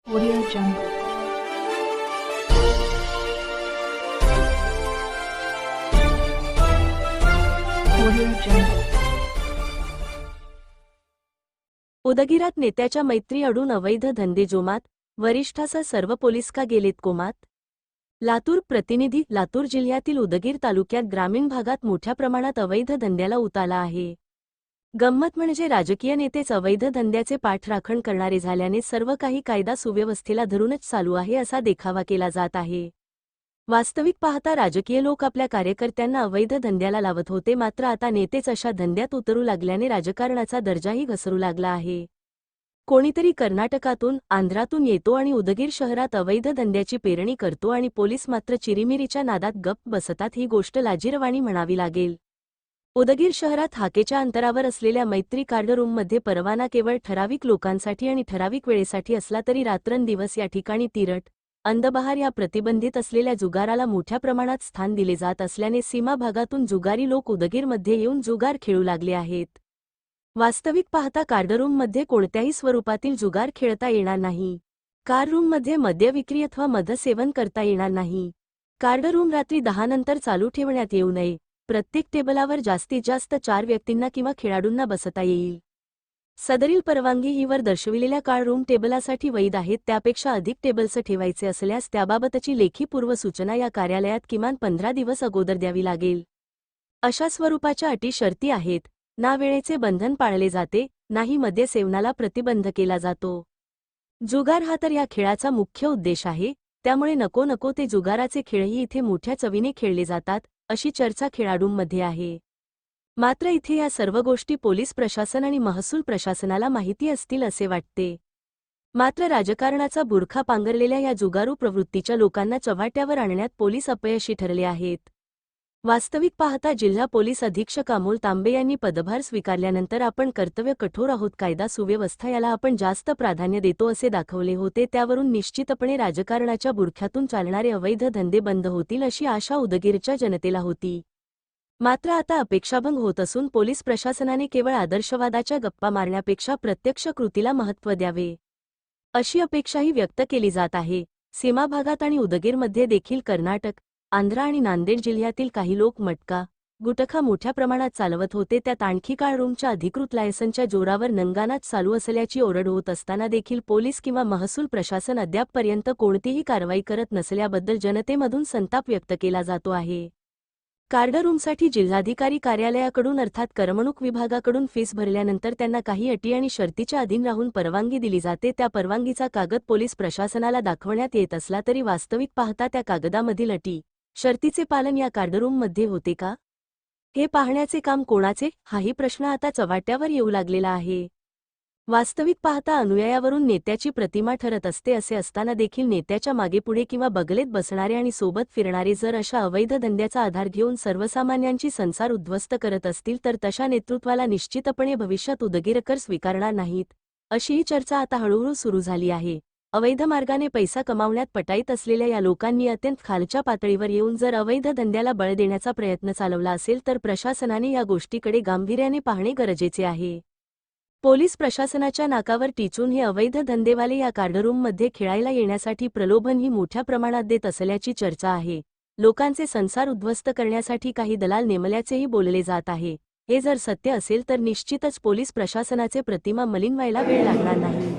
Audio Jungle. Audio Jungle. उदगीरात नेत्याच्या मैत्री अडून अवैध धंदे जोमात, वरिष्ठासह सर्व पोलीस का गेलेत कोमात? लातूर प्रतिनिधी. लातूर जिल्ह्यातील उदगीर तालुक्यात ग्रामीण भागात मोठ्या प्रमाणात अवैध धंद्याला उत आला आहे. गंमत म्हणजे राजकीय नेतेच अवैध धंद्याचे पाठराखण करणारे झाल्याने सर्व काही कायदा सुव्यवस्थेला धरूनच चालू आहे असा देखावा केला जात आहे. वास्तविक पाहता राजकीय लोक आपल्या कार्यकर्त्यांना अवैध धंद्याला लावत होते, मात्र आता नेतेच अशा धंद्यात उतरू लागल्याने राजकारणाचा दर्जाही घसरू लागला आहे. कोणीतरी कर्नाटकातून, आंध्रातून येतो आणि उदगीर शहरात अवैध धंद्याची पेरणी करतो आणि पोलीस मात्र चिरीमिरीच्या नादात गप्प बसतात, ही गोष्ट लाजिरवाणी म्हणावी लागेल. उदगीर शहरात हाकेच्या अंतरावर असलेल्या मैत्री कार्ड रूममध्ये परवाना केवळ ठराविक लोकांसाठी आणि ठराविक वेळेसाठी असला तरी रात्रंदिवस या ठिकाणी तिरट, अंधबहार या प्रतिबंधित असलेल्या जुगाराला मोठ्या प्रमाणात स्थान दिले जात असल्याने सीमा भागातून जुगारी लोक उदगीरमध्ये येऊन जुगार खेळू लागले आहेत. वास्तविक पाहता कार्ड रूममध्ये कोणत्याही स्वरूपातील जुगार खेळता येणार नाही. कार रूममध्ये मद्य विक्री अथवा मद्यसेवन करता येणार नाही. कार्ड रूम रात्री 10 नंतर चालू ठेवण्यात येऊ नये. प्रत्येक टेबलावर जास्तीत जास्त 4 व्यक्तींना किंवा खेळाडूंना बसता येईल. सदरील परवानगी ही वर दर्शविलेल्या कार्ड रूम टेबलासाठी वैध आहेत. त्यापेक्षा अधिक टेबल्स ठेवायचे असल्यास त्याबाबतची लेखी पूर्वसूचना या कार्यालयात किमान 15 दिवस अगोदर द्यावी लागेल. अशा स्वरूपाच्या अटी शर्ती आहेत. ना वेळेचे बंधन पाळले जाते, नाही मद्य सेवनाला प्रतिबंध केला जातो. जुगार हा तर या खेळाचा मुख्य उद्देश आहे, त्यामुळे नको ते जुगाराचे खेळही इथे मोठ्या चवीने खेळले जातात, अशी चर्चा खेळाडूंमध्ये आहे. मात्र इथे या सर्व गोष्टी पोलीस प्रशासन आणि महसूल प्रशासनाला माहिती असतील असे वाटते. मात्र राजकारणाचा बुरखा पांघरलेल्या या जुगारू प्रवृत्तीच्या लोकांना चव्हाट्यावर आणण्यात पोलीस अपयशी ठरले आहेत. वास्तविक पाहता जिल्हा पोलीस अधीक्षक अमोल तांबे यांनी पदभार स्वीकारल्यानंतर आपण कर्तव्य कठोर आहोत, कायदा सुव्यवस्था याला आपण जास्त प्राधान्य देतो असे दाखवले होते. त्यावरून निश्चितपणे राजकारणाच्या बुरख्यातून चालणारे अवैध धंदे बंद होतील अशी आशा उदगीरच्या जनतेला होती. मात्र आता अपेक्षाभंग होत असून पोलीस प्रशासनाने केवळ आदर्शवादाच्या गप्पा मारण्यापेक्षा प्रत्यक्ष कृतीला महत्त्व द्यावे, अशी अपेक्षाही व्यक्त केली जात आहे. सीमा भागात आणि उदगीरमध्ये देखील कर्नाटक, आंध्र आणि नांदेड जिल्ह्यातील काही लोक मटका, गुटखा मोठ्या प्रमाणात चालवत होते. त्यात आणखी कार्ड रूमच्या अधिकृत लायसनच्या जोरावर नंगानाच चालू असल्याची ओरड होत असताना देखील पोलीस किंवा महसूल प्रशासन अद्यापपर्यंत कोणतीही कारवाई करत नसल्याबद्दल जनतेमधून संताप व्यक्त केला जातो आहे. कार्ड रूमसाठी जिल्हाधिकारी कार्यालयाकडून अर्थात करमणूक विभागाकडून फीस भरल्यानंतर त्यांना काही अटी आणि शर्तीच्या अधीन राहून परवानगी दिली जाते. त्या परवानगीचा कागद पोलीस प्रशासनाला दाखवण्यात येत असला तरी वास्तविक पाहता त्या कागदामधील अटी, शर्तीचे पालन या कार्ड रूममध्ये होते का, हे पाहण्याचे काम कोणाचे, हाही प्रश्न आता चव्हाट्यावर येऊ लागलेला आहे. वास्तविक पाहता अनुयायावरून नेत्याची प्रतिमा ठरत असते. असे असताना देखील नेत्याच्या मागेपुढे किंवा बगलेत बसणारे आणि सोबत फिरणारे जर अशा अवैध धंद्याचा आधार घेऊन सर्वसामान्यांची संसार उद्ध्वस्त करत असतील तर तशा नेतृत्वाला निश्चितपणे भविष्यात उदगीरकर स्वीकारणार नाहीत, अशीही चर्चा आता हळूहळू सुरू झाली आहे. अवैध मार्गाने पैसा कमावण्यात पटाईत असलेल्या या लोकांनी अत्यंत खालच्या पातळीवर येऊन जर अवैध धंद्याला बळ देण्याचा प्रयत्न चालवला असेल तर प्रशासनाने या गोष्टीकडे गांभीर्याने पाहणे गरजेचे आहे. पोलीस प्रशासनाच्या नाकावर टिचून हे अवैध धंदेवाले या कार्ड रूममध्ये खेळायला येण्यासाठी प्रलोभनही मोठ्या प्रमाणात देत असल्याची चर्चा आहे. लोकांचे संसार उद्ध्वस्त करण्यासाठी काही दलाल नेमल्याचेही बोलले जात आहे. हे जर सत्य असेल तर निश्चितच पोलीस प्रशासनाचे प्रतिमा मलिन व्हायला वेळ लागणार नाही.